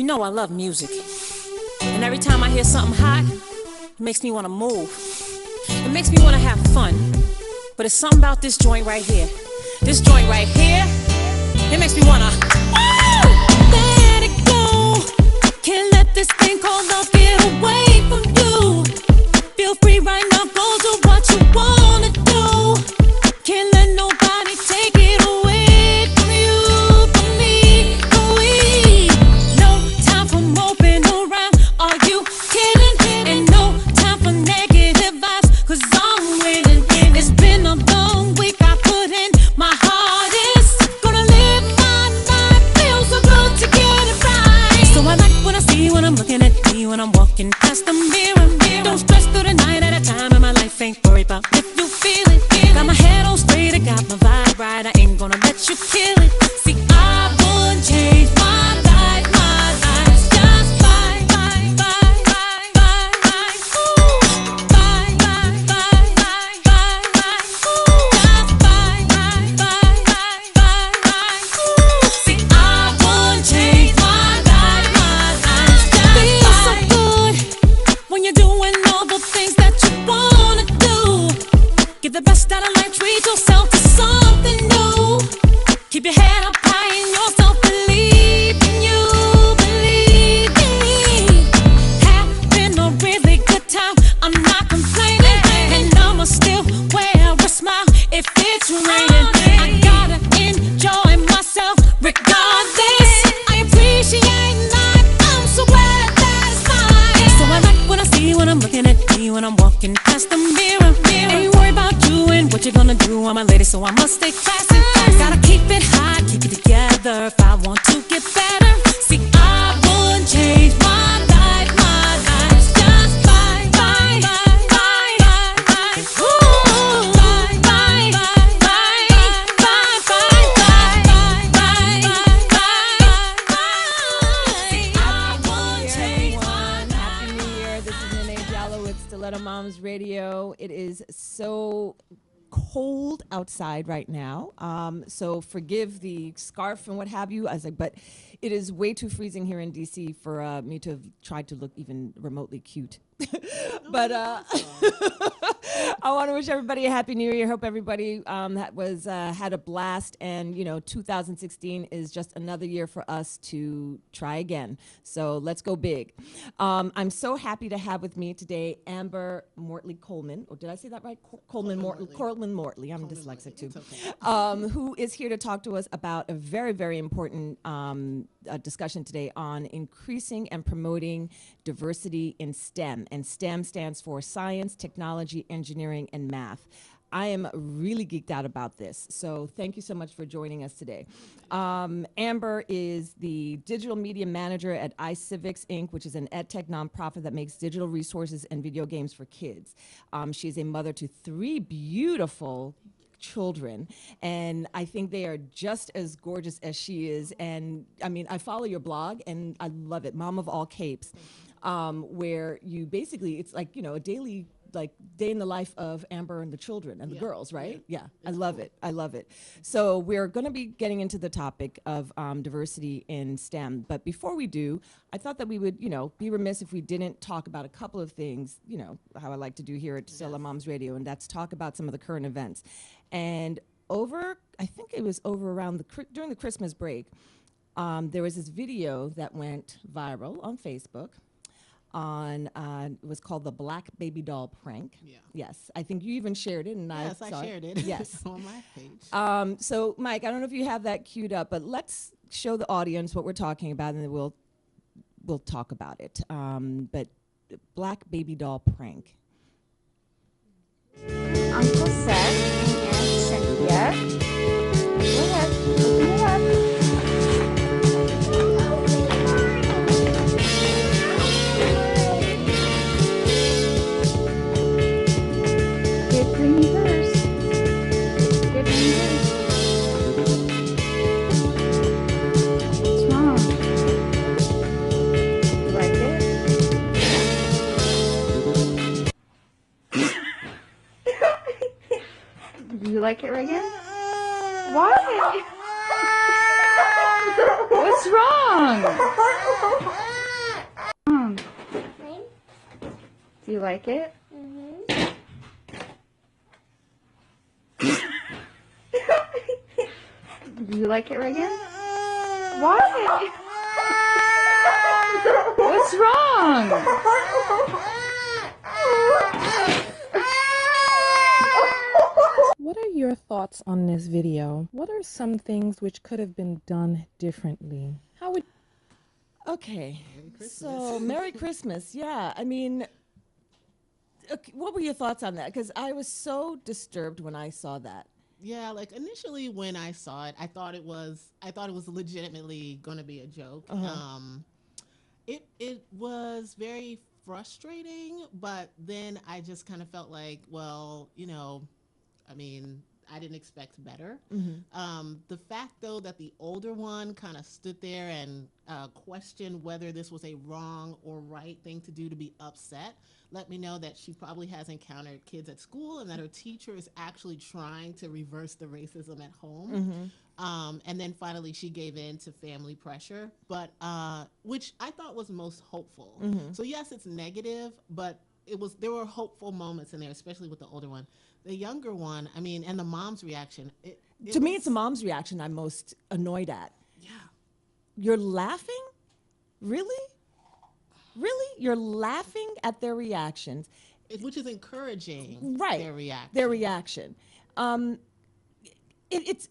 You know I love music. And every time I hear something hot, it makes me want to move. It makes me want to have fun. But it's something about this joint right here. This joint right here, it makes me want to let it go. Can't let this thing called love get away from you. Feel free right now, go do what you want to do. Can't let nobody take it away from you, from me, from we. No time for moping around, are you kidding? And no time for negative vibes, cause I'm winning. It's been a long week, I put in my hardest. Gonna live my life, feels so good to get it right. So I like what I see when I'm looking at me, when I'm walking past the mirror. Don't stress through the night at a time in my life, ain't worried about if you feel it. Got my head on straight, I got my vibe right, I ain't gonna let you kill it. See, I wouldn't change my life, just fine, fine, fine, fine, fine, fine, ooh, fine, fine, fine, fine, fine, fine, ooh, just fine, fine, fine, fine, fine, fine, ooh. See, I wouldn't change my life, just feels so good when you're doing all the things that you wanna do. Get the best out of life, treat yourself to something new. Keep your head up high in yourself, believe in you, believe in me. Having a really good time, I'm not complaining. And I'ma still wear a smile if it's raining. I gotta enjoy myself regardless. I appreciate life, I'm so glad that it's fine. So I like what I see when I'm looking at me, when I'm walking past the mirror. Ain't worried about you and what you're gonna do, I'm a lady, so I must stay classy. Gotta keep it high, keep it together if I want to get better. See, I wouldn't change my life, just fine, fine, fine, fine, fine, ooh, fine, fine, fine, fine, fine, fine, fine, fine, fine, fine. See, I wouldn't change my life. Happy New Year. This is Neneh Diallo with Stiletto Moms Radio. It is so cold outside right now, so forgive the scarf and what have you. I was like, but it is way too freezing here in DC for me to have tried to look even remotely cute. But I want to wish everybody a happy New Year. Hope everybody had a blast, and 2016 is just another year for us to try again. So let's go big. I'm so happy to have with me today Amber Mortley Coleman. Or did I say that right? Coleman Mortley. I'm dyslexic too. Okay. Who is here to talk to us about a very, very important discussion today on increasing and promoting diversity in STEM. And STEM stands for science, technology, engineering, and math. I am really geeked out about this, so thank you so much for joining us today. Amber is the digital media manager at iCivics, Inc., which is an edtech nonprofit that makes digital resources and video games for kids. She's a mother to 3 beautiful children, and I think they are just as gorgeous as she is. And I mean, I follow your blog and I love it, Mom of All Capes, where you basically, it's like, a daily day in the life of Amber and the children and the girls, right? Yeah, I love it. I love it. So we're going to be getting into the topic of diversity in STEM. But before we do, I thought that we would, be remiss if we didn't talk about a couple of things, how I like to do here at Stiletto Moms Radio, and that's talk about some of the current events. And I think it was around during the Christmas break, there was this video that went viral on Facebook. It was called the Black Baby Doll Prank. Yeah. Yes, I think you even shared it, and I shared it. Yes, on my page. So, Mike, I don't know if you have that queued up, but let's show the audience what we're talking about, and then we'll talk about it. But Black Baby Doll Prank. Uncle Seth and Cynthia. Go ahead. Go ahead. Do you like it, Reagan? Why? What's wrong? Do you like it? Do you like it, Reagan? Why? What's wrong? What are your thoughts on this video? What are some things which could have been done differently? How would Okay, so Merry Christmas. Yeah, I mean, okay, what were your thoughts on that? Because I was so disturbed when I saw that. Yeah, like initially when I saw it, I thought it was legitimately going to be a joke. It was very frustrating, but then I just kind of felt like, well, I mean, I didn't expect better. The fact, though, that the older one kind of stood there and questioned whether this was a wrong or right thing to do to be upset let me know that she probably has encountered kids at school and that her teacher is actually trying to reverse the racism at home. And then finally she gave in to family pressure, but which I thought was most hopeful. So yes, it's negative, but there were hopeful moments in there, especially with the older one. The younger one, I mean, and the mom's reaction. To me, it's the mom's reaction I'm most annoyed at. Yeah. You're laughing? Really? Really? You're laughing at their reactions. Which is encouraging their reaction. Their reaction. It's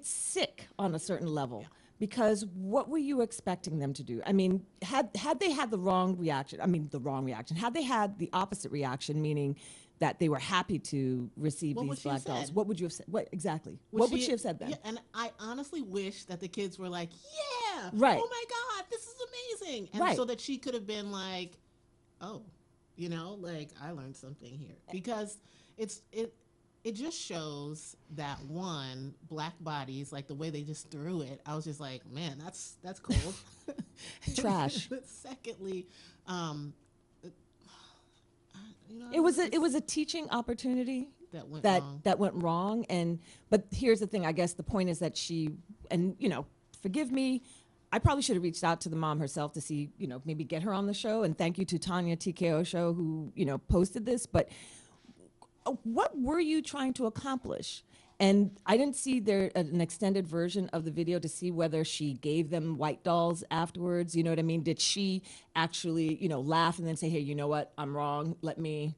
sick on a certain level, because what were you expecting them to do? I mean, had they had the wrong reaction, had they had the opposite reaction, meaning that they were happy to receive these black dolls, what would you have said? What exactly? What would she have said then? Yeah, and I honestly wish that the kids were like, yeah, right. Oh my God, this is amazing. And so that she could have been like, oh, like I learned something here. Because it just shows that, one, black bodies, like the way they just threw it, I was just like, man, that's cold. Trash. Secondly, it was a teaching opportunity that went wrong. But here's the thing, I guess the point is that forgive me, I probably should have reached out to the mom herself to see, maybe get her on the show. And thank you to Tanya TKO Show who, posted this. But what were you trying to accomplish? And I didn't see an extended version of the video to see whether she gave them white dolls afterwards. You know what I mean? Did she actually, laugh and then say, hey, you know what? I'm wrong. Let me,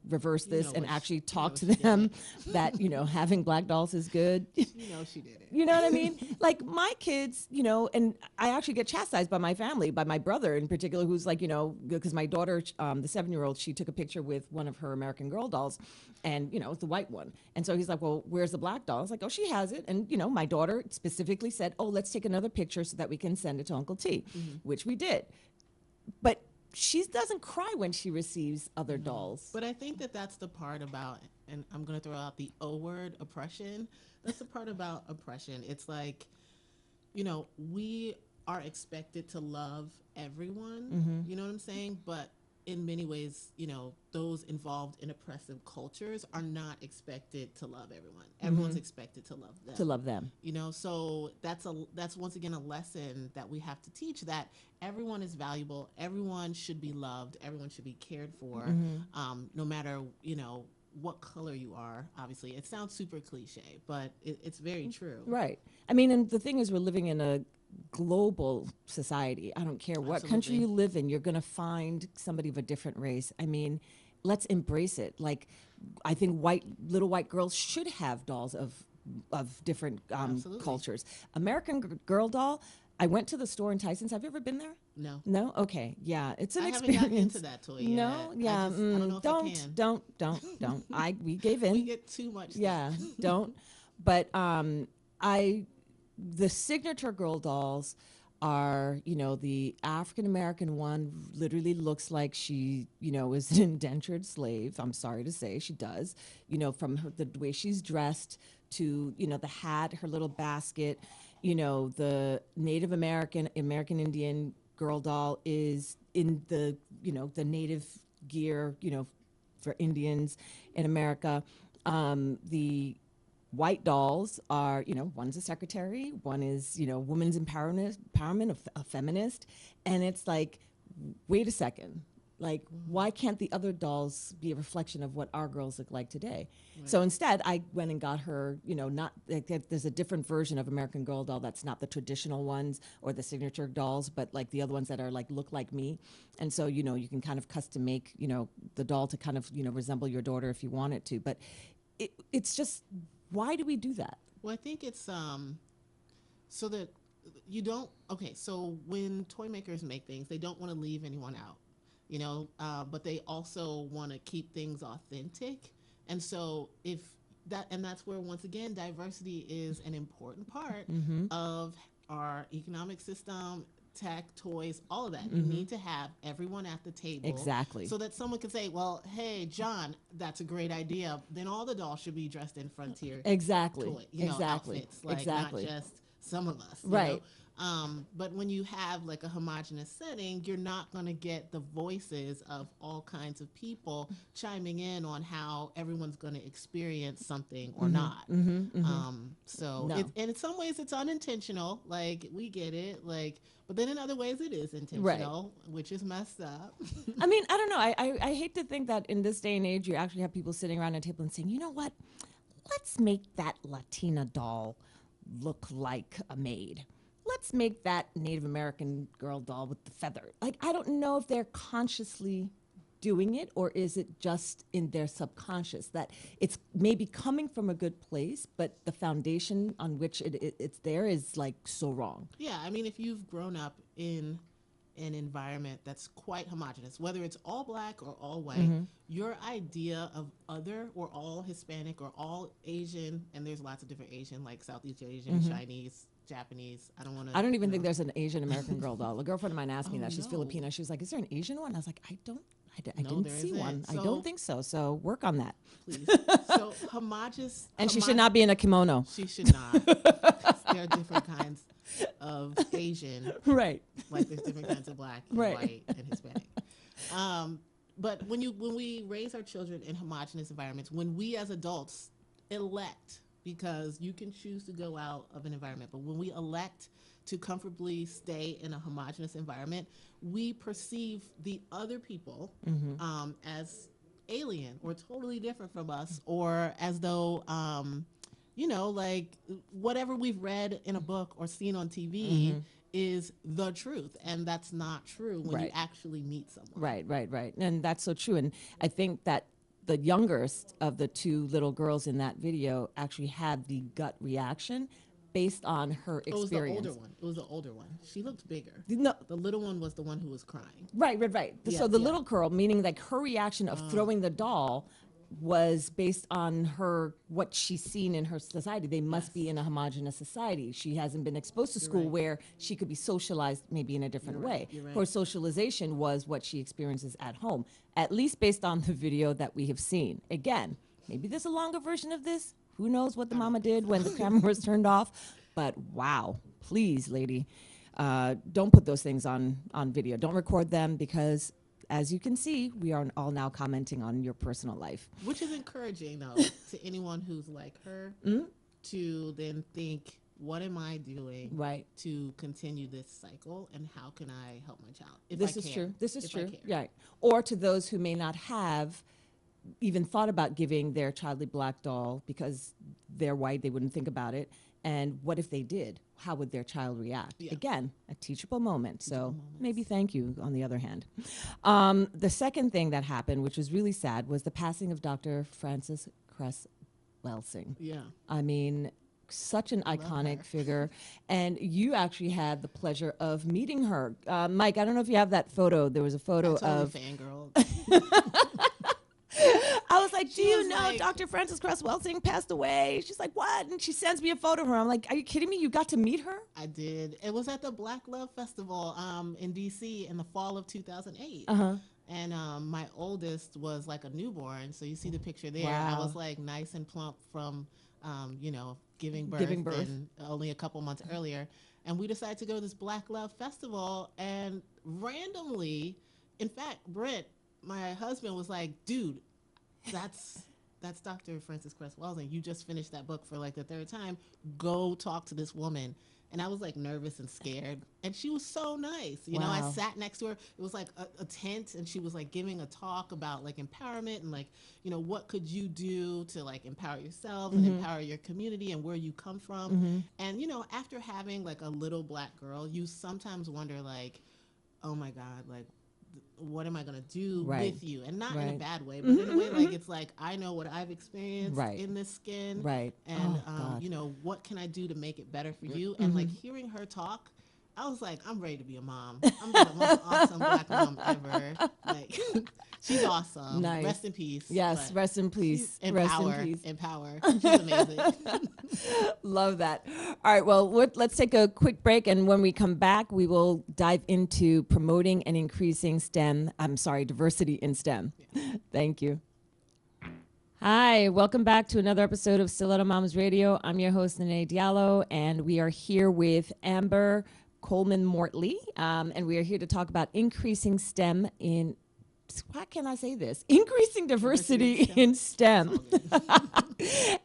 reverse this and actually talk to them that, having black dolls is good. She did it. You know what I mean? Like my kids, and I actually get chastised by my family, by my brother in particular, who's like, because my daughter, the 7-year-old, she took a picture with one of her American Girl dolls and, it's the white one. And so he's like, well, where's the black doll? I was like, oh, she has it. And, my daughter specifically said, oh, let's take another picture so that we can send it to Uncle T, which we did. But she doesn't cry when she receives other dolls. But I think that's the part about, and I'm going to throw out the O word, oppression. That's the part about oppression. It's like, we are expected to love everyone, you know what I'm saying? But in many ways, those involved in oppressive cultures are not expected to love everyone. Everyone's expected to love them. To love them. So that's once again a lesson that we have to teach, that everyone is valuable, everyone should be loved, everyone should be cared for, no matter, what color you are. Obviously, it sounds super cliche, but it's very true. Right. I mean, and the thing is, we're living in a global society. I don't care what country you live in, you're going to find somebody of a different race. I mean, let's embrace it. Like, I think little white girls should have dolls of different cultures. American Girl doll, I went to the store in Tyson's. Have you ever been there? No. No? Okay. Yeah. It's an experience. I haven't gotten into that toy yet. No? Yeah. I don't know if I can. Don't. We gave in. We get too much stuff. Yeah. Don't. But the signature girl dolls are, the African American one literally looks like she, is an indentured slave. I'm sorry to say, she does. From the way she's dressed to, the hat, her little basket. The Native American Indian girl doll is in the, the native gear, for Indians in America. The white dolls are, one's a secretary, one is, women's empowerment, a feminist. And it's like, wait a second. Like, why can't the other dolls be a reflection of what our girls look like today? Right. So instead, I went and got her, not like, there's a different version of American Girl doll that's not the traditional ones or the signature dolls, but like the other ones that are like look like me. And so, you can kind of custom make, the doll to kind of, resemble your daughter if you want it to. But it's just, why do we do that? Well, I think it's so that you don't. Okay, so when toy makers make things, they don't want to leave anyone out. But they also want to keep things authentic. And so that's where, once again, diversity is an important part of our economic system, tech, toys, all of that. You need to have everyone at the table. Exactly. So that someone can say, well, hey, John, that's a great idea. Then all the dolls should be dressed in Frontier toy, outfits. Like, not just some of us. Right. But when you have like a homogenous setting, you're not going to get the voices of all kinds of people chiming in on how everyone's going to experience something or not. So, No. and in some ways it's unintentional. Like, we get it. Like, but then in other ways it is intentional, right, which is messed up. I mean, I don't know. I hate to think that in this day and age you actually have people sitting around a table and saying, you know what? Let's make that Latina doll look like a maid. Let's make that Native American girl doll with the feather. Like, I don't know if they're consciously doing it, or is it just in their subconscious that it's maybe coming from a good place, but the foundation on which it's there is like so wrong. Yeah, I mean, if you've grown up in an environment that's quite homogenous, whether it's all black or all white, your idea of other or all Hispanic or all Asian, and there's lots of different Asian, like Southeast Asian, Chinese, Japanese. I don't even think there's an Asian American girl doll. A girlfriend of mine asked me that. She's Filipino. She was like, is there an Asian one? I was like, I didn't see one. So, I don't think so. So work on that. Please. So homogenous. And she should not be in a kimono. She should not. There are different kinds of Asian. Right. Like there's different kinds of black and white and Hispanic. But when we raise our children in homogenous environments, when we as adults elect, because you can choose to go out of an environment, but when we elect to comfortably stay in a homogenous environment, we perceive the other people as alien or totally different from us, or as though, like whatever we've read in a book or seen on TV is the truth. And that's not true when you actually meet someone. Right. And that's so true. And I think that the youngest of the two little girls in that video actually had the gut reaction based on her experience. It was the older one. She looked bigger. No, the little one was the one who was crying. Right. So the little girl, meaning like her reaction of throwing the doll, was based on what she's seen in her society. They must be in a homogenous society. She hasn't been exposed to school where she could be socialized maybe in a different way. Her socialization was what she experiences at home, at least based on the video that we have seen. Again, maybe there's a longer version of this. Who knows what the mama did when the camera was turned off. But wow, please, lady, don't put those things on video. Don't record them, because as you can see, we are all now commenting on your personal life. Which is encouraging, though, to anyone who's like her to then think, what am I doing to continue this cycle, and how can I help my child? This is true. Right. Or to those who may not have even thought about giving their child a black doll because they're white, they wouldn't think about it. And what if they did? How would their child react? Yeah. Again, a teachable moment. So maybe thank you, on the other hand. The second thing that happened, which was really sad, was the passing of Dr. Francis Kress Welsing. Yeah. I mean, such an iconic figure. And you actually had the pleasure of meeting her. Mike, I don't know if you have that photo. There was a photo of... fangirl. I was like, do you know Dr. Francis Kress Welsing passed away? She's like, what? And she sends me a photo of her. I'm like, are you kidding me? You got to meet her? I did. It was at the Black Love Festival in D.C. in the fall of 2008. And my oldest was like a newborn. So you see the picture there. Wow. I was like nice and plump from, giving birth. And only a couple months earlier. And we decided to go to this Black Love Festival. And randomly, in fact, Brent, my husband, was like, dude, that's that's Dr. Francis Kress, and you just finished that book for like the third time. Go talk to this woman. And I was like nervous and scared. And she was so nice. You know, I Wow. sat next to her. It was like a tent, and she was like giving a talk about like empowerment and like, you know, what could you do to like empower yourself and empower your community and where you come from. And, you know, after having like a little Black girl, you sometimes wonder like, oh my God, like, what am I going to do Right. with you? And not in a Right. bad way, but in a way like it's like, I know what I've experienced Right. in this skin. Right. And, Oh, God. you know, what can I do to make it better for you? And like hearing her talk, I was like, I'm ready to be a mom. I'm the most awesome Black mom ever. Like, she's awesome. Nice. Rest in peace. Yes, But rest in peace. empower, Rest in peace. empower. She's amazing. Love that. All right, well, let's take a quick break, and when we come back, we will dive into promoting and increasing diversity in STEM. Thank you. Hi, welcome back to another episode of Stiletto Moms Radio. I'm your host, Neneh Diallo, and we are here with Amber Coleman-Mortley, and we are here to talk about increasing STEM in, why can I say this? Increasing diversity in STEM.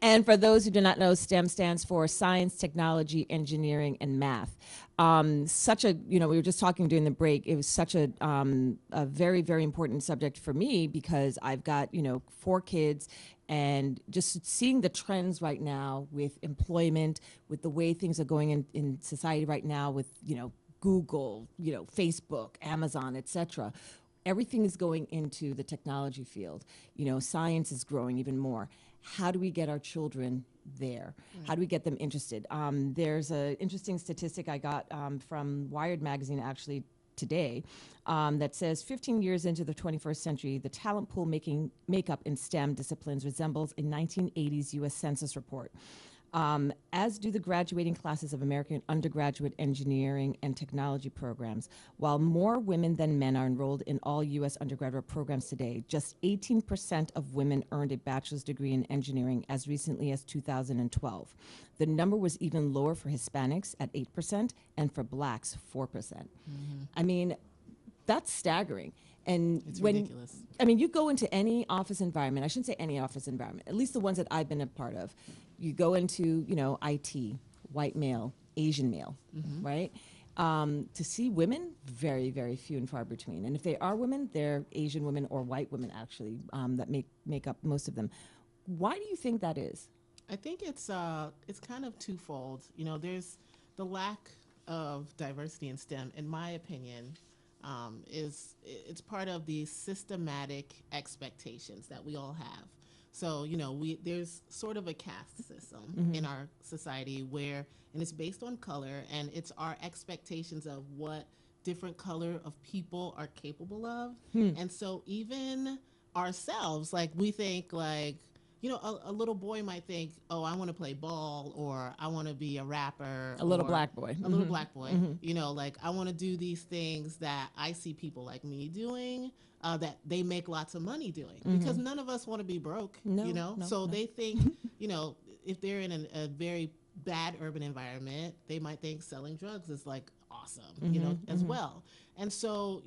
And for those who do not know, STEM stands for science, technology, engineering, and math. We were just talking during the break, it was such a very, very important subject for me because I've got, 4 kids, and just seeing the trends right now with employment, with the way things are going in society right now with, Google, Facebook, Amazon, etc. Everything is going into the technology field. Science is growing even more. How do we get our children there? How do we get them interested? There's an interesting statistic I got from Wired magazine actually today that says 15 years into the 21st century, the talent pool makeup in STEM disciplines resembles a 1980s U.S. Census report. As do the graduating classes of American undergraduate engineering and technology programs. While more women than men are enrolled in all U.S. undergraduate programs today, just 18% of women earned a bachelor's degree in engineering as recently as 2012. The number was even lower for Hispanics at 8% and for Blacks, 4%. I mean, that's staggering. And It's ridiculous. You go into any office environment, I shouldn't say any office environment, at least the ones that I've been a part of. You go into, IT, white male, Asian male, right? To see women, very, very few and far between. And if they are women, they're Asian women or white women, actually, that make up most of them. Why do you think that is? I think it's kind of twofold. There's the lack of diversity in STEM, in my opinion, it's part of the systematic expectations that we all have. So, there's sort of a caste system in our society and it's based on color, and it's our expectations of what different color of people are capable of. And so even ourselves, like we think like, a little boy might think, oh, I want to play ball, or I want to be a rapper. A little black boy. A little black boy. Like I want to do these things that I see people like me doing, that they make lots of money doing. Because none of us want to be broke, So they think, if they're in a very bad urban environment, they might think selling drugs is like awesome, as well. And so,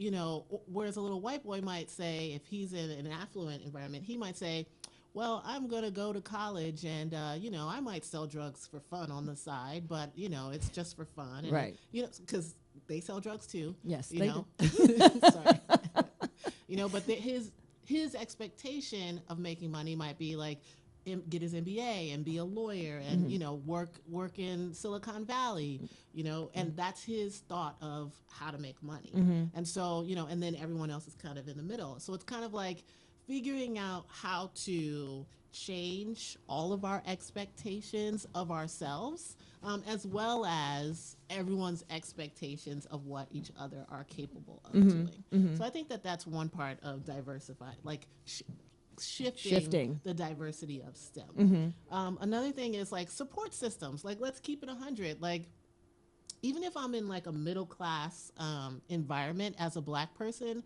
whereas a little white boy might say, if he's in an affluent environment, he might say, well, I'm going to go to college and, I might sell drugs for fun on the side, but, it's just for fun. And, right. Because they sell drugs too. Yes, they do. Sorry. But his expectation of making money might be like, get his MBA and be a lawyer and, work in Silicon Valley, and that's his thought of how to make money. And so, and then everyone else is kind of in the middle. So it's kind of like figuring out how to change all of our expectations of ourselves, as well as everyone's expectations of what each other are capable of doing. So I think that that's one part of diversify, like shifting the diversity of STEM. Another thing is like support systems. Like, let's keep it 100. Like, even if I'm in like a middle class environment as a Black person,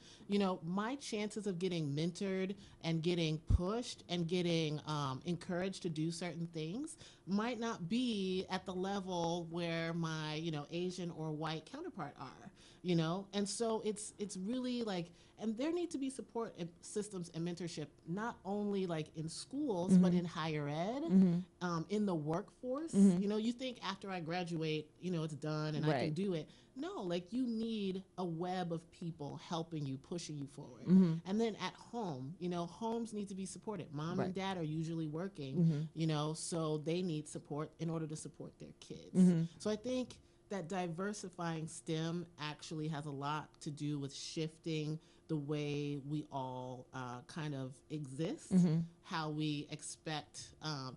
my chances of getting mentored and getting pushed and getting encouraged to do certain things might not be at the level where my, Asian or white counterpart are, and so it's really like, and there need to be support systems and mentorship, not only like in schools, but in higher ed, in the workforce. You think after I graduate, it's done and I can do it. No, like you need a web of people helping you, pushing you forward. And then at home, homes need to be supported. Mom and dad are usually working, so they need support in order to support their kids. So I think that diversifying STEM actually has a lot to do with shifting the way we all kind of exist, how we expect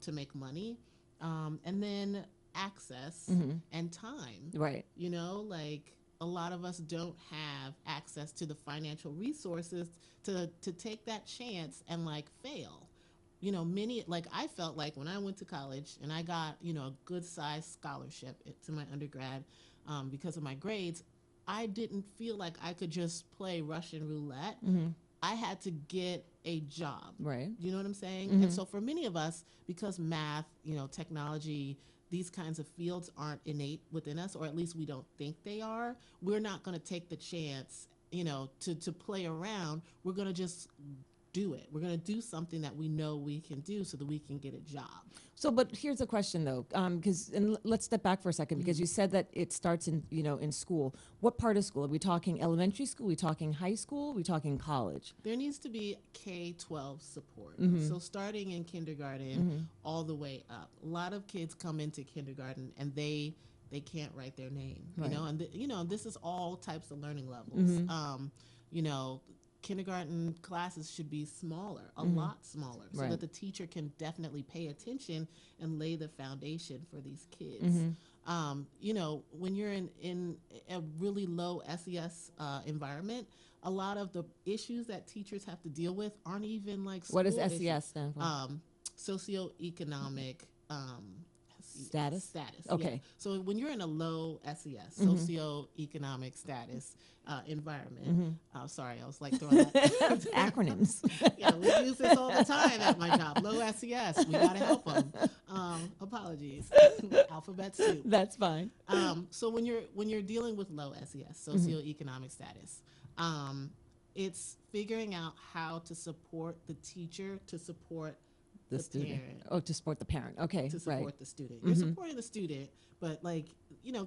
to make money, and then access and time. Right. Like a lot of us don't have access to the financial resources to take that chance and like fail. Many, like I felt like when I went to college and I got, a good sized scholarship to my undergrad because of my grades, I didn't feel like I could just play Russian roulette. I had to get a job. Right. You know what I'm saying? And so for many of us, because math, technology, these kinds of fields aren't innate within us, or at least we don't think they are, we're not going to take the chance, to play around. We're going to just do it. We're going to do something that we know we can do so that we can get a job. So, but here's a question though, because let's step back for a second, because you said that it starts in, in school. What part of school? Are we talking elementary school? Are we talking high school? Are we talking college? There needs to be K-12 support. So starting in kindergarten all the way up. A lot of kids come into kindergarten and they can't write their name, and this is all types of learning levels. Kindergarten classes should be smaller, a lot smaller, so that the teacher can definitely pay attention and lay the foundation for these kids. When you're in a really low SES environment, a lot of the issues that teachers have to deal with aren't even like school What does issues. SES stand for? Socioeconomic Status? Okay. Yeah. So when you're in a low SES, socioeconomic status environment, sorry, I was like throwing that. Acronyms. Yeah, we use this all the time at my job. Low SES, we got to help them. Apologies. Alphabet soup. That's fine. So when you're dealing with low SES, socioeconomic status, it's figuring out how to support the teacher to support the student. Parent. Oh, to support the parent. Okay, to support the student. You're supporting the student, but like,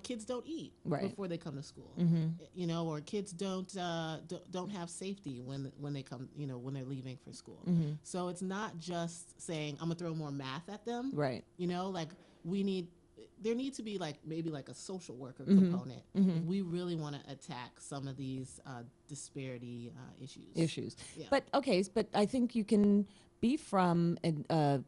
kids don't eat before they come to school. Or kids don't have safety when they come, when they're leaving for school. So it's not just saying I'm gonna throw more math at them. Right. Like there needs to be like maybe like a social worker component if we really want to attack some of these disparity issues. Yeah. But okay, but I think you can be from you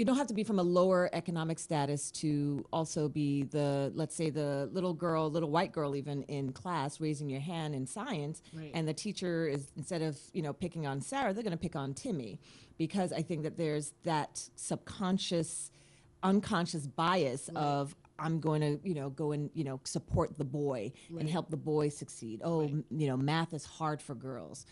don't have to be from a lower economic status to also be let's say the little white girl even in class raising your hand in science, and the teacher is, instead of picking on Sarah, they're going to pick on Timmy, because I think that there's that unconscious bias of I'm going to go and support the boy and help the boy succeed. Math is hard for girls,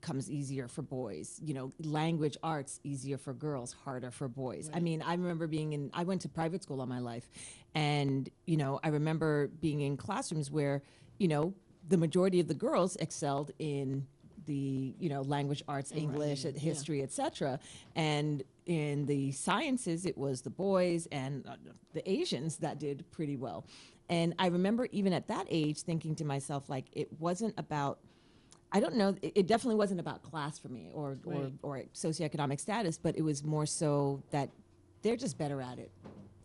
comes easier for boys. Language arts easier for girls, harder for boys. I mean, I remember I went to private school all my life, and I remember being in classrooms where the majority of the girls excelled in the language arts, English, history, etc. And in the sciences, it was the boys and the Asians that did pretty well. And I remember even at that age thinking to myself, like, it wasn't about, I don't know, it definitely wasn't about class for me or socioeconomic status, but it was more so that they're just better at it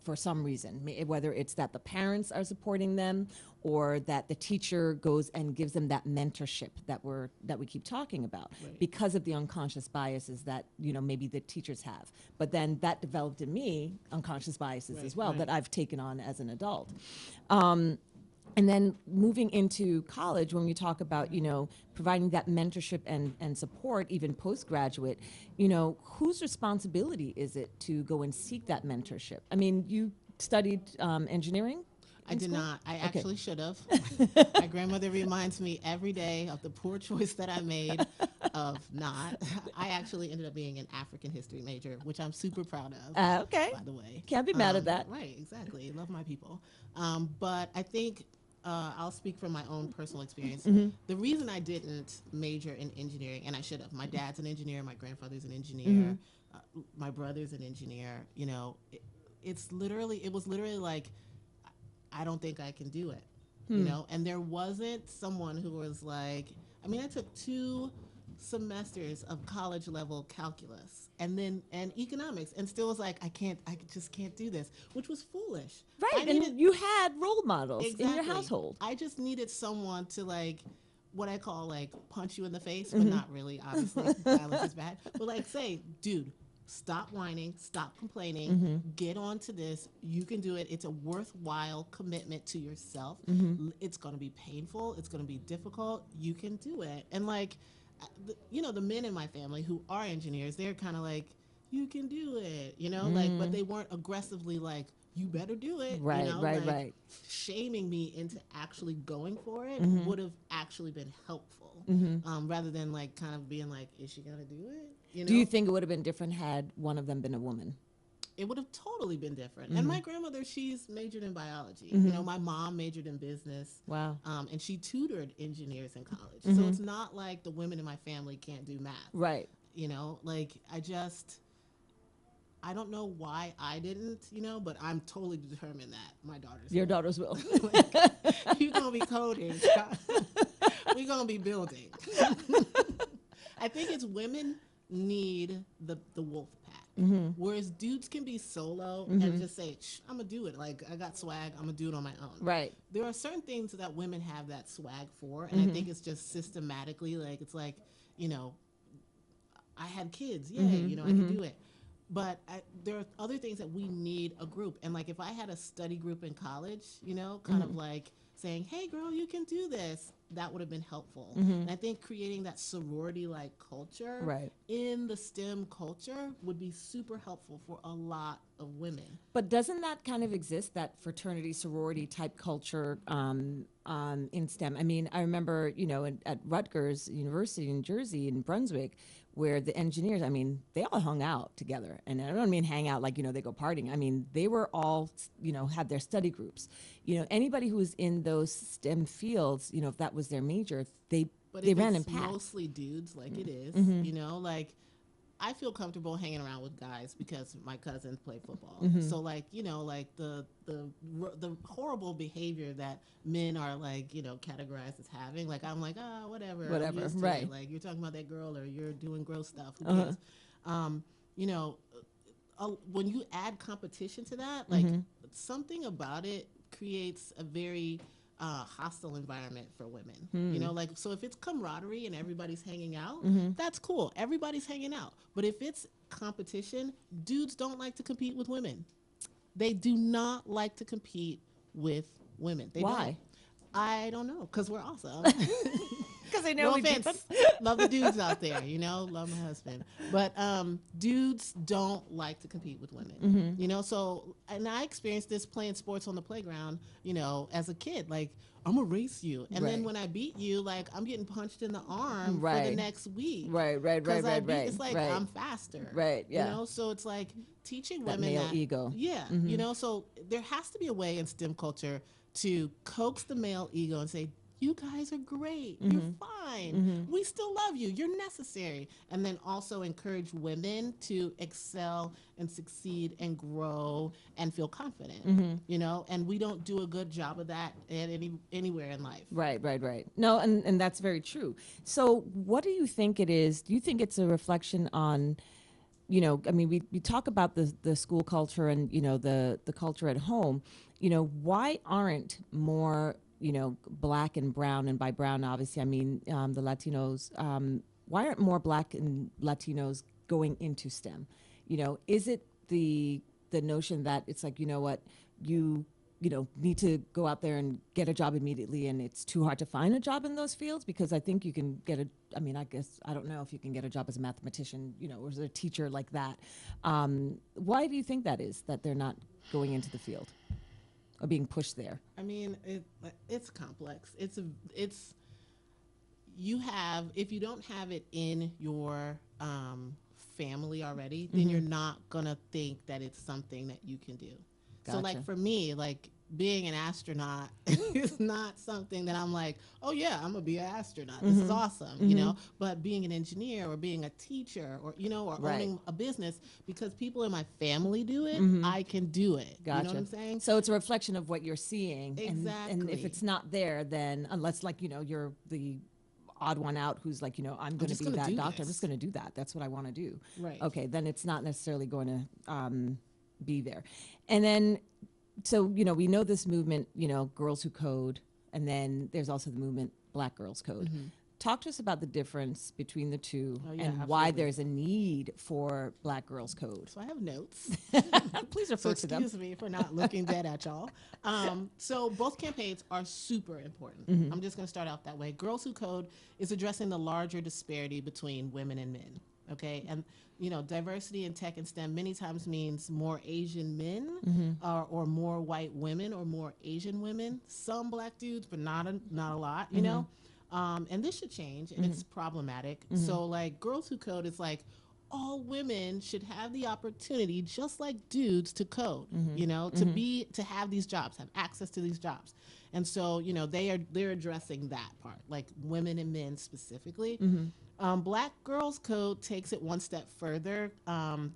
for some reason, whether it's that the parents are supporting them or that the teacher goes and gives them that mentorship that we keep talking about, because of the unconscious biases that maybe the teachers have. But then that developed in me unconscious biases as well that I've taken on as an adult. And then moving into college, when we talk about, providing that mentorship and support, even postgraduate, whose responsibility is it to go and seek that mentorship? I mean, you studied engineering? I did school? not. I Okay. actually should have. My grandmother reminds me every day of the poor choice that I made of not. I actually ended up being an African history major, which I'm super proud of, Okay. by the way. Can't be mad at that. Right, exactly. Love my people. But I think I'll speak from my own personal experience. The reason I didn't major in engineering, and I should have, my dad's an engineer, my grandfather's an engineer, my brother's an engineer, it was literally like, I don't think I can do it, and there wasn't someone who was like, I mean, I took 2 semesters of college level calculus and economics and still was like, I just can't do this, which was foolish. Right, and you had role models in your Exactly. household. I just needed someone to like, what I call like punch you in the face, but not really, obviously. Violence is bad. But like say, dude, stop whining, stop complaining, get on to this. You can do it. It's a worthwhile commitment to yourself. It's going to be painful. It's going to be difficult. You can do it. And like, the men in my family who are engineers, they're kind of like, you can do it, like, but they weren't aggressively like, you better do it, Right, right, like, right. shaming me into actually going for it would have actually been helpful, rather than like kind of being like, is she gonna do it? Do you think it would have been different had one of them been a woman? It would have totally been different. And my grandmother, she's majored in biology. My mom majored in business. Wow. And she tutored engineers in college. So it's not like the women in my family can't do math. Right. Like I don't know why I didn't, but I'm totally determined that my daughters Your will. daughters will. Like, you're going to be coding. We're going to be building. I think it's women need the wolf pack. Whereas dudes can be solo and just say, I'm going to do it. Like, I got swag. I'm going to do it on my own. Right. There are certain things that women have that swag for. And I think it's just systematically, like, it's like, I had kids. Yay, I can do it. But there are other things that we need a group. And like if I had a study group in college, kind of like saying, hey, girl, you can do this, that would have been helpful. And I think creating that sorority-like culture in the STEM culture would be super helpful for a lot of women. But doesn't that kind of exist, that fraternity, sorority type culture in STEM? I mean, I remember, at Rutgers University in Jersey, in Brunswick, where the engineers, I mean, they all hung out together. And I don't mean hang out like, they go partying. I mean, they were all, had their study groups. Anybody who was in those STEM fields, if that was their major, they ran in packs. Mostly dudes, like it is, like I feel comfortable hanging around with guys because my cousins play football. So like, like the horrible behavior that men are like, categorized as having, like I'm like, whatever, right? Like you're talking about that girl or you're doing gross stuff. Who cares? When you add competition to that, like something about it creates a very hostile environment for women. Like, so if it's camaraderie and everybody's hanging out, that's cool. Everybody's hanging out. But if it's competition, dudes don't like to compete with women. They do not like to compete with women. Why? Don't. I don't know, because we're awesome. Because they know No we do offense. Love the dudes out there, love my husband. But dudes don't like to compete with women, so, and I experienced this playing sports on the playground, as a kid, like, I'm going to race you. And then when I beat you, like, I'm getting punched in the arm for the next week. Right. It's like, I'm faster. Right, yeah. So it's like teaching that women male ego. Yeah, so there has to be a way in STEM culture to coax the male ego and say, you guys are great. You're fine. We still love you. You're necessary. And then also encourage women to excel and succeed and grow and feel confident, and we don't do a good job of that at anywhere in life. Right. No, and that's very true. So what do you think it is? Do you think it's a reflection on, I mean, we talk about the school culture and, the culture at home, why aren't more black and brown, and by brown, obviously, I mean the Latinos. Why aren't more black and Latinos going into STEM? Is it the notion that it's like, what, you need to go out there and get a job immediately, and it's too hard to find a job in those fields? Because I think you can get I guess, I don't know if you can get a job as a mathematician, or as a teacher like that. Why do you think that is, that they're not going into the field? or being pushed there? I mean, it's complex. You have, if you don't have it in your family already, then you're not gonna think that it's something that you can do. So like for me, like being an astronaut is not something that I'm like, oh yeah, I'm gonna be an astronaut. This is awesome, you know. But being an engineer or being a teacher or or owning a business, because people in my family do it, I can do it. Gotcha. You know what I'm saying? So it's a reflection of what you're seeing. Exactly. And if it's not there, then unless like, you're the odd one out who's like, I'm going to be that doctor. I'm just going to do that. That's what I want to do. Right. Okay. Then it's not necessarily going to be there. And then, so, we know this movement, Girls Who Code, and then there's also the movement Black Girls Code. Talk to us about the difference between the two and why there's a need for Black Girls Code. So I have notes. Please refer to them. Excuse me for not looking dead at y'all. So both campaigns are super important. I'm just going to start out that way. Girls Who Code is addressing the larger disparity between women and men. Okay, and diversity in tech and STEM many times means more Asian men, or more white women, or more Asian women. Some Black dudes, but not a lot. You know. And this should change, and it's problematic. So like Girls Who Code is like, all women should have the opportunity, just like dudes, to code, to have these jobs, have access to these jobs. And so, they're addressing that part, like women and men specifically. Black Girls Code takes it one step further.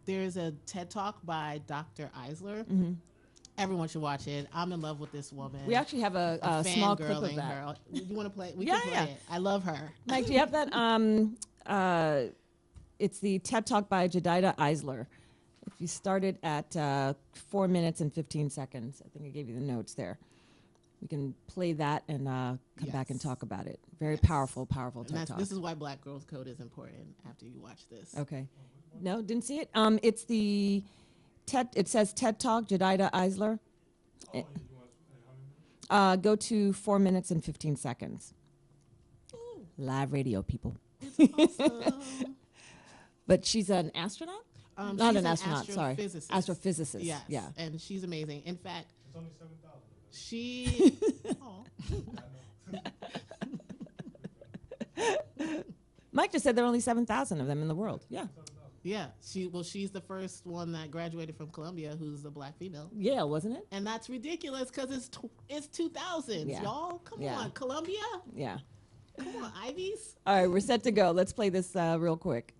There's a TED Talk by Dr. Eisler. Everyone should watch it. I'm in love with this woman. We actually have a small clip of that. Her. You want to play it? We can play it. I love her. Mike, do you have that? It's the TED Talk by Jedidah Eisler. If you started at 4 minutes and 15 seconds, I think I gave you the notes there. We can play that and come back and talk about it. Very powerful TED Talk. This is why Black Girls Code is important after you watch this. Okay. No, didn't see it? It's the TED, it says TED Talk, Jedidah Eisler. Go to 4 minutes and 15 seconds. Ooh. Live radio, people. It's awesome. But she's an astronaut? Not an astronaut, sorry. Astrophysicist. Yes. Yeah. And she's amazing. In fact, it's only 7,000. She. Mike just said there are only 7,000 of them in the world. Yeah. Yeah. She's the first one that graduated from Columbia who's a Black female. Yale, wasn't it? And that's ridiculous because it's 2000s, y'all. Come on, Columbia. Yeah. Come on, Ivies. All right, we're set to go. Let's play this real quick.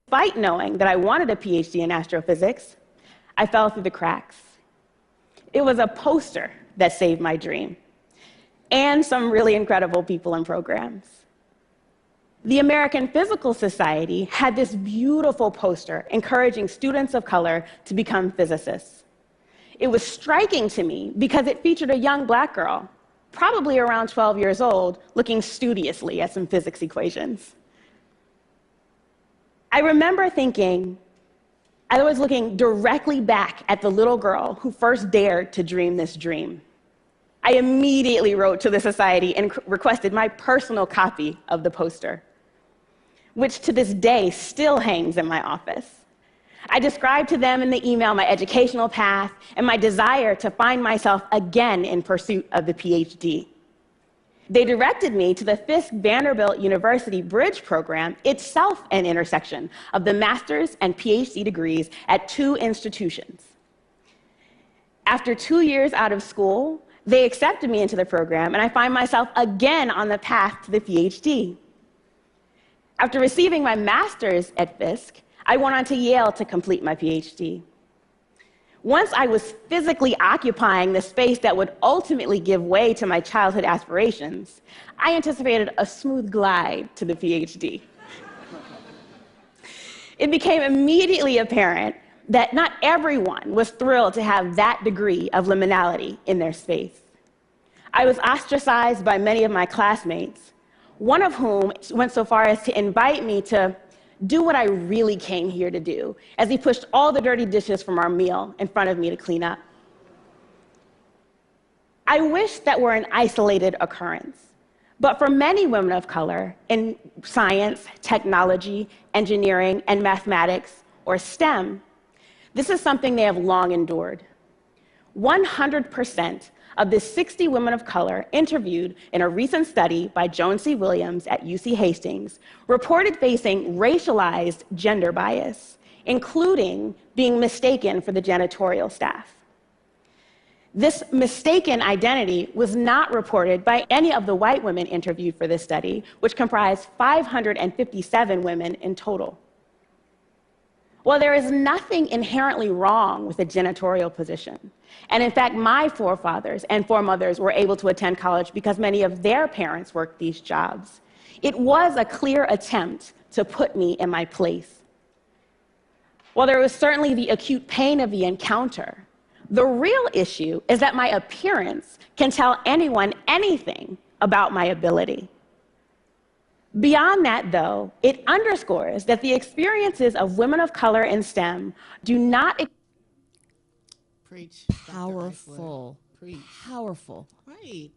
Despite knowing that I wanted a PhD in astrophysics, I fell through the cracks. It was a poster that saved my dream, and some really incredible people and programs. The American Physical Society had this beautiful poster encouraging students of color to become physicists. It was striking to me because it featured a young Black girl, probably around 12 years old, looking studiously at some physics equations. I remember thinking, I was looking directly back at the little girl who first dared to dream this dream. I immediately wrote to the society and requested my personal copy of the poster, which to this day still hangs in my office. I described to them in the email my educational path and my desire to find myself again in pursuit of the PhD. They directed me to the Fisk Vanderbilt University Bridge program, itself an intersection of the master's and PhD degrees at two institutions. After 2 years out of school, they accepted me into the program, and I find myself again on the path to the PhD. After receiving my master's at Fisk, I went on to Yale to complete my PhD. Once I was physically occupying the space that would ultimately give way to my childhood aspirations, I anticipated a smooth glide to the PhD. It became immediately apparent that not everyone was thrilled to have that degree of liminality in their space. I was ostracized by many of my classmates, one of whom went so far as to invite me to do what I really came here to do, as he pushed all the dirty dishes from our meal in front of me to clean up. I wish that were an isolated occurrence, but for many women of color in science, technology, engineering, and mathematics, or STEM, This is something they have long endured. 100% of the 60 women of color interviewed in a recent study by Joan C. Williams at UC Hastings reported facing racialized gender bias, including being mistaken for the janitorial staff. This mistaken identity was not reported by any of the white women interviewed for this study, which comprised 557 women in total. While there is nothing inherently wrong with a janitorial position, and in fact, my forefathers and foremothers were able to attend college because many of their parents worked these jobs, it was a clear attempt to put me in my place. While there was certainly the acute pain of the encounter, the real issue is that my appearance can tell anyone anything about my ability. Beyond that, though, it underscores that the experiences of women of color in STEM do not... Preach. Powerful. Preach. Powerful. Right.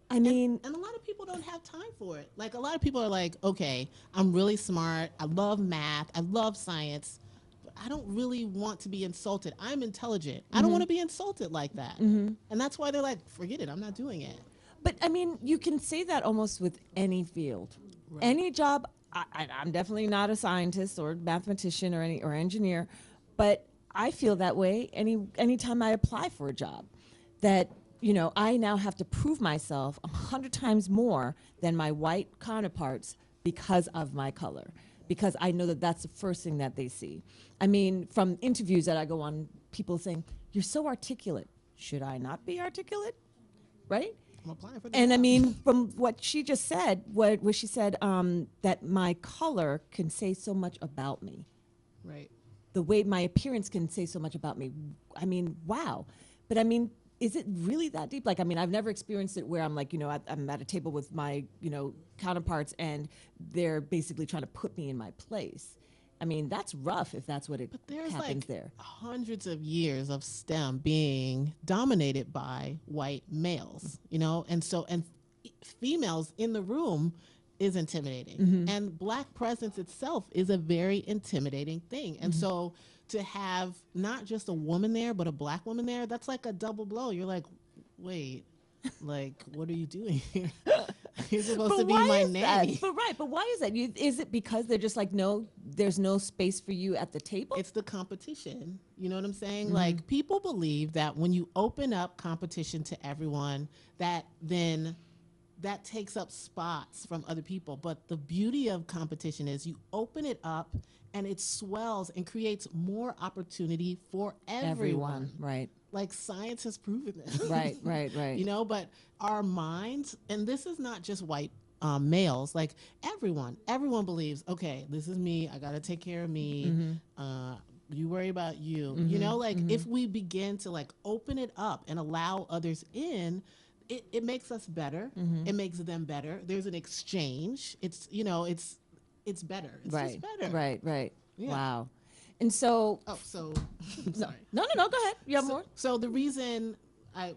I mean, and a lot of people don't have time for it. Like, a lot of people are like, okay, I'm really smart. I love math. I love science. But I don't really want to be insulted. I'm intelligent. I don't want to be insulted like that. And that's why they're like, forget it. I'm not doing it. but I mean, you can say that almost with any field. Right. Any job, I'm definitely not a scientist or mathematician or engineer, but I feel that way anytime I apply for a job, that, you know, I now have to prove myself 100 times more than my white counterparts because of my color, because I know that that's the first thing that they see. I mean, from interviews that I go on, people saying, you're so articulate. Should I not be articulate? Right? I'm applying for the And I job. mean, from what she just said, what she said, that my color can say so much about me. Right. The way my appearance can say so much about me. I mean, wow. But I mean, is it really that deep? Like, I mean, I've never experienced it where I'm like, you know, I'm at a table with my, you know, counterparts and they're basically trying to put me in my place. I mean, that's rough if that's what But there's happens like there. hundreds of years of STEM being dominated by white males, you know, and females in the room is intimidating, and Black presence itself is a very intimidating thing. And so to have not just a woman there, but a Black woman there, that's like a double blow. You're like, wait, like, what are you doing here? You're supposed to be my nanny. But why is that? Is it because they're just like, no, there's no space for you at the table? It's the competition. You know what I'm saying? Like, people believe that when you open up competition to everyone, that takes up spots from other people. But the beauty of competition is you open it up and it swells and creates more opportunity for everyone. Right. Like, science has proven this. Right. You know, but our minds, and this is not just white males, like everyone believes, okay, this is me. I got to take care of me. You worry about you. You know, like, if we begin to like open it up and allow others in, it makes us better. It makes them better. There's an exchange. It's, you know, it's better. It's just better. Right. Yeah. Wow. And so, Sorry. no, go ahead. You have more? So the reason I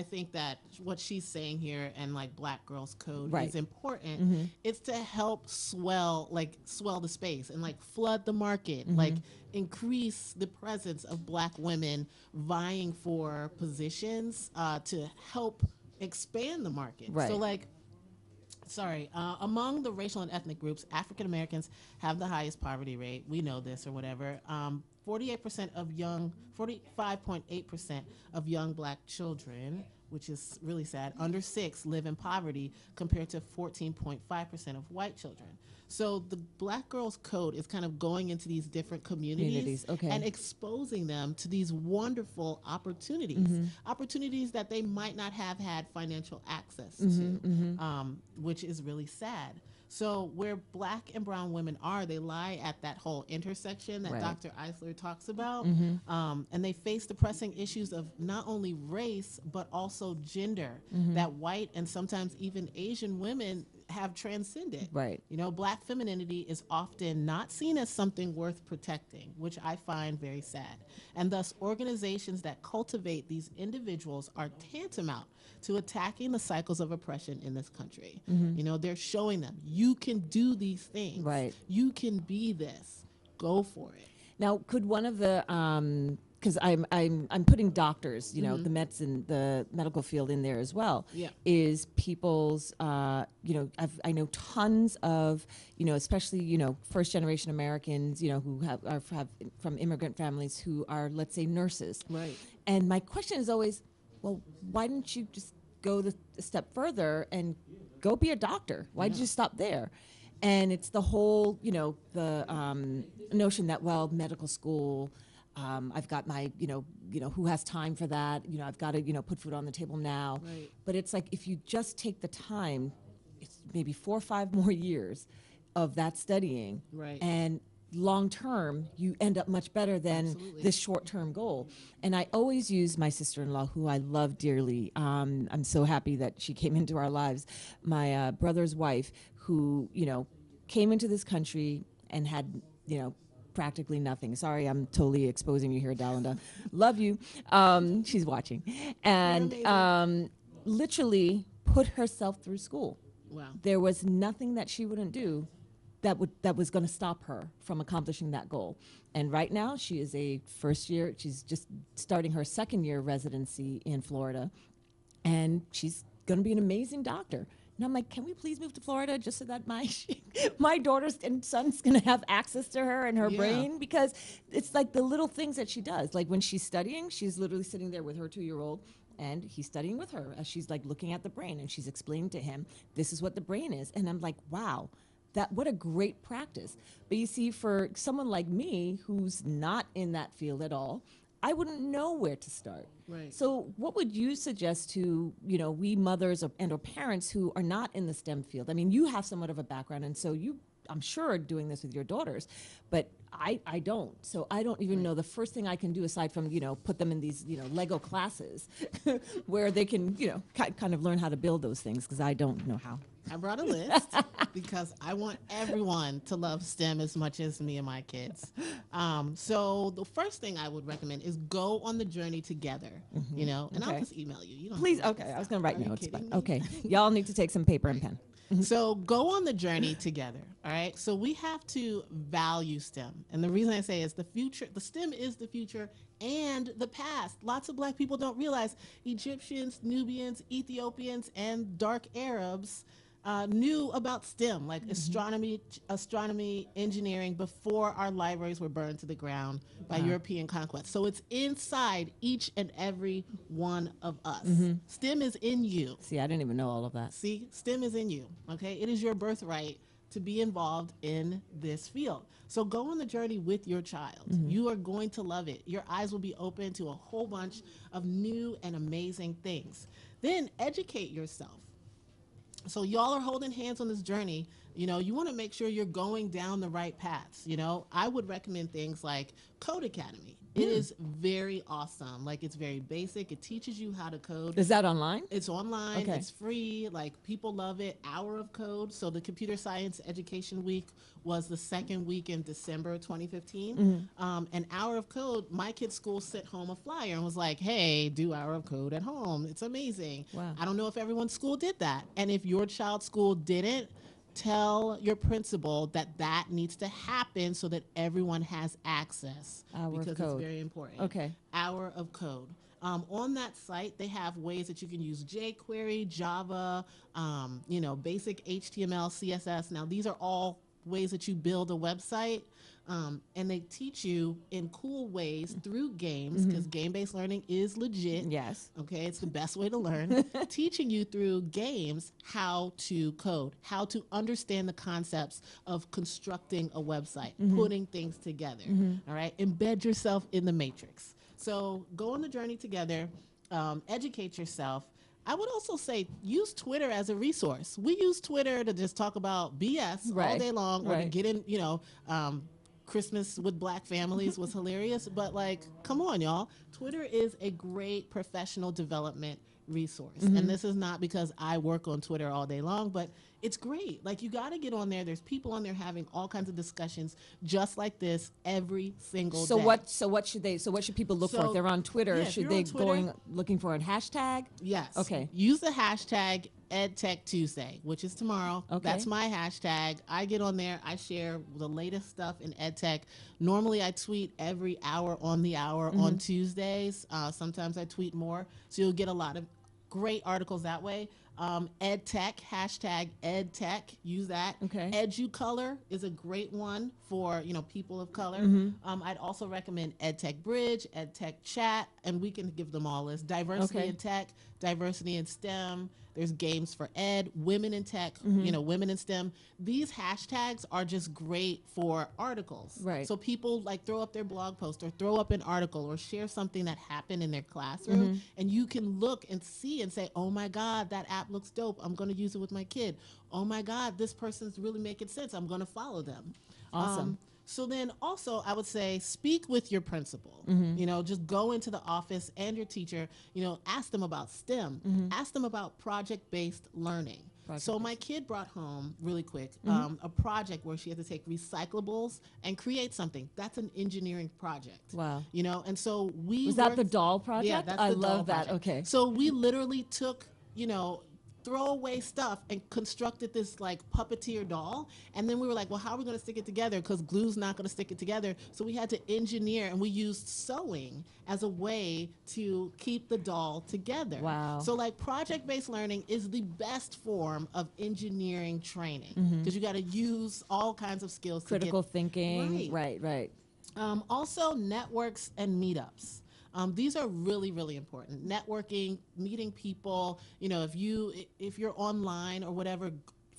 think that what she's saying here and like Black Girls Code is important. It's to help swell the space and like flood the market, like increase the presence of Black women vying for positions to help expand the market. Right. So like, among the racial and ethnic groups, African Americans have the highest poverty rate. We know this or whatever. 45.8% of young Black children, which is really sad, under 6 live in poverty compared to 14.5% of white children. So the Black Girls Code is kind of going into these different communities and exposing them to these wonderful opportunities, opportunities that they might not have had financial access to, which is really sad. So where Black and brown women are, they lie at that whole intersection that Dr. Eisler talks about, and they face the pressing issues of not only race, but also gender that white and sometimes even Asian women have transcended. Right. You know, Black femininity is often not seen as something worth protecting, which I find very sad. And thus, organizations that cultivate these individuals are tantamount to attacking the cycles of oppression in this country. You know, they're showing them, you can do these things. Right. You can be this. Go for it. Now, could one of the because I'm putting doctors, the meds and the medical field in there as well. Yeah. Is people's I know tons of especially first generation Americans who have from immigrant families who are, let's say, nurses. Right. And my question is always, well, why didn't you just go a step further and go be a doctor? Why did you stop there? And it's the whole, the notion that, well, medical school, I've got my, who has time for that? I've got to, put food on the table now. Right. But it's like, if you just take the time, it's maybe 4 or 5 more years of that studying. Right. And long term, you end up much better than Absolutely. this short term goal. And I always use my sister-in-law, who I love dearly. I'm so happy that she came into our lives. My brother's wife, who came into this country and had practically nothing. Sorry, I'm totally exposing you here, Dalinda. Love you. She's watching, and literally put herself through school. Wow. There was nothing that she wouldn't do that was going to stop her from accomplishing that goal. And right now, she is a first year. She's just starting her second year residency in Florida, and she's going to be an amazing doctor. And I'm like, can we please move to Florida just so that my daughters and sons going to have access to her and her brain? Because it's like the little things that she does. Like when she's studying, she's literally sitting there with her 2-year-old, and he's studying with her as she's like looking at the brain, and she's explaining to him, this is what the brain is. And I'm like, wow. What a great practice. But you see, for someone like me who's not in that field at all, I wouldn't know where to start. Right. So what would you suggest to, we mothers or parents who are not in the STEM field? I mean, you have somewhat of a background, and so I'm sure, are doing this with your daughters, but I don't. So I don't even know the first thing I can do aside from, put them in these, Lego classes where they can, kind of learn how to build those things, because I don't know how. I brought a list because I want everyone to love STEM as much as me and my kids. So the first thing I would recommend is go on the journey together, and I'll just email you. You don't Please, have to okay. I was going to write notes, but me? okay. Y'all need to take some paper and pen. So go on the journey together, all right? So we have to value STEM. And the reason I say is the STEM is the future and the past. Lots of Black people don't realize Egyptians, Nubians, Ethiopians, and dark Arabs knew about STEM, like astronomy, engineering, before our libraries were burned to the ground by European conquest. So it's inside each and every one of us. STEM is in you. See, I didn't even know all of that. See, STEM is in you, okay? It is your birthright to be involved in this field. So go on the journey with your child. You are going to love it. Your eyes will be open to a whole bunch of new and amazing things. Then educate yourself. So y'all are holding hands on this journey. You want to make sure you're going down the right paths. I would recommend things like Code Academy. It is very awesome. Like, it's very basic. It teaches you how to code. Is that online? It's online. Okay. It's free. Like, people love it. Hour of Code. So the Computer Science Education Week was the second week in December 2015. An Hour of Code, my kid's school sent home a flyer and was like, hey, do Hour of Code at home. It's amazing. Wow. I don't know if everyone's school did that. And if your child's school didn't, tell your principal that needs to happen so that everyone has access. Hour of because Code. It's very important. Okay. Hour of Code. On that site, they have ways that you can use jQuery, Java, basic HTML, CSS. Now, these are all ways that you build a website. And they teach you in cool ways through games, because game-based learning is legit. Yes. Okay, it's the best way to learn. Teaching you through games how to code, how to understand the concepts of constructing a website, putting things together. All right, embed yourself in the matrix. So go on the journey together, educate yourself. I would also say use Twitter as a resource. We use Twitter to just talk about BS all day long, or to get in, Christmas with Black families was hilarious, but like, come on, y'all. Twitter is a great professional development resource. And this is not because I work on Twitter all day long, but it's great. Like, you got to get on there. There's people on there having all kinds of discussions just like this every single day. What should people look for if they're on Twitter? Yeah, should they looking for a hashtag? Yes. Okay. Use the hashtag EdTech Tuesday, which is tomorrow. Okay. That's my hashtag. I get on there. I share the latest stuff in EdTech. Normally, I tweet every hour on the hour on Tuesdays. Sometimes I tweet more. So you'll get a lot of great articles that way. EdTech, hashtag EdTech, use that. Okay. EduColor is a great one for, people of color. I'd also recommend EdTech Bridge, EdTech Chat, and we can give them all as diversity in tech, diversity in STEM. There's games for ed, women in tech, women in STEM. These hashtags are just great for articles. Right. So people throw up their blog post or throw up an article or share something that happened in their classroom, and you can look and see and say, oh my God, that app looks dope. I'm going to use it with my kid. Oh my God, this person's really making sense. I'm going to follow them. Awesome. So then also I would say speak with your principal, just go into the office and your teacher, ask them about STEM, ask them about project-based learning. So my kid brought home really quick a project where she had to take recyclables and create something. That's an engineering project. Wow. And so Was that the doll project? Yeah, that's I the doll love that. project. Okay. So we literally took, throwaway stuff and constructed this puppeteer doll, and then we were like, well, how are we going to stick it together, because glue's not going to stick it together? So we had to engineer, and we used sewing as a way to keep the doll together. Wow. So project-based learning is the best form of engineering training, because you got to use all kinds of skills, Critical thinking. Right. Also networks and meetups. These are really, really important. Networking, meeting people. If you're online or whatever,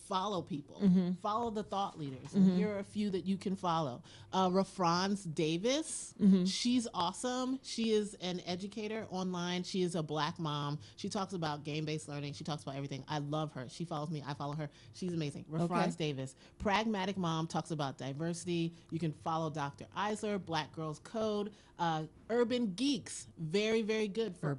follow people. Follow the thought leaders. And here are a few that you can follow. Rafrans Davis, she's awesome. She is an educator online. She is a Black mom. She talks about game-based learning. She talks about everything. I love her. She follows me. I follow her. She's amazing. Rafrans Davis. Pragmatic Mom talks about diversity. You can follow Dr. Eisler, Black Girls Code. Urban Geeks, very, very good for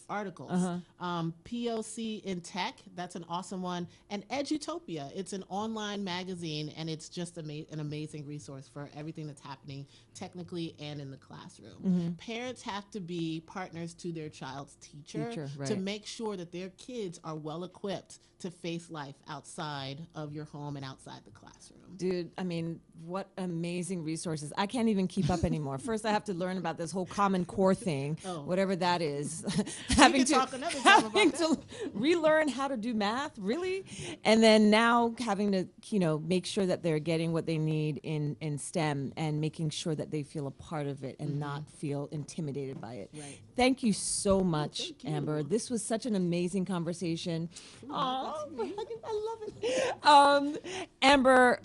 articles. POC in Tech, that's an awesome one. And Edutopia, it's an online magazine, and it's just an amazing resource for everything that's happening technically and in the classroom. Parents have to be partners to their child's teacher to make sure that their kids are well equipped to face life outside of your home and outside the classroom. Dude, I mean, what amazing resources. I can't even keep up anymore. First, I have to learn about this whole Common Core thing, whatever that is. having to relearn how to do math, really? And then now having to, make sure that they're getting what they need in STEM, and making sure that they feel a part of it and not feel intimidated by it. Right. Thank you so much, Amber. This was such an amazing conversation. I love it. Amber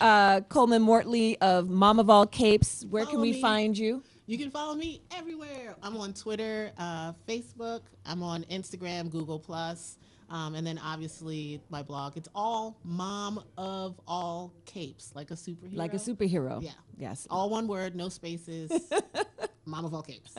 Coleman Mortley of Mom of All Capes. Where can we find you? You can follow me everywhere. I'm on Twitter, Facebook. I'm on Instagram, Google+. And then obviously my blog. It's all Mom of All Capes, like a superhero. Like a superhero. Yeah. Yes. All one word, no spaces. Mom of All Capes.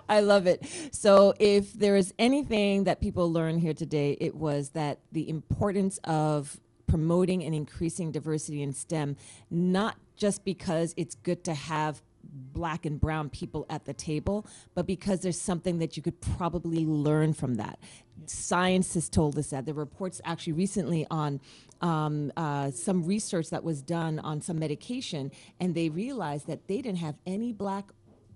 I love it. So if there is anything that people learned here today, it was that the importance of promoting and increasing diversity in STEM, not just because it's good to have Black and brown people at the table, but because there's something that you could probably learn from that. Science has told us that. There were reports actually recently on some research that was done on some medication, and they realized that they didn't have any Black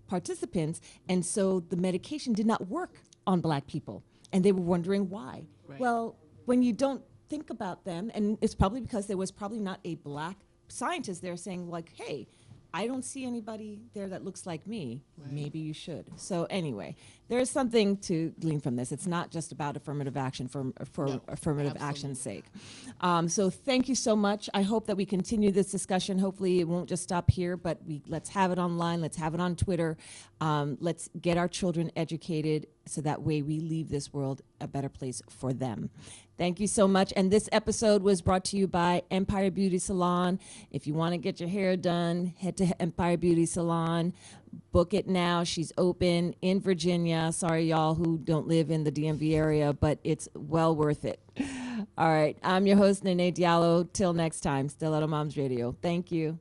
participants, and so the medication did not work on Black people, and they were wondering why. Right. Well, when you don't think about them, and it's probably because there was probably not a Black scientist there saying hey, I don't see anybody there that looks like me. Right. Maybe you should. So anyway, there's something to glean from this. It's not just about affirmative action for affirmative action's sake. So thank you so much. I hope that we continue this discussion. Hopefully it won't just stop here, but let's have it online. Let's have it on Twitter. Let's get our children educated so that way we leave this world a better place for them. Thank you so much. And this episode was brought to you by Empire Beauty Salon. If you want to get your hair done, head to Empire Beauty Salon. Book it now. She's open in Virginia. Sorry, y'all who don't live in the DMV area, but it's well worth it. All right. I'm your host, Neneh Diallo. Till next time, Stiletto Moms Radio. Thank you.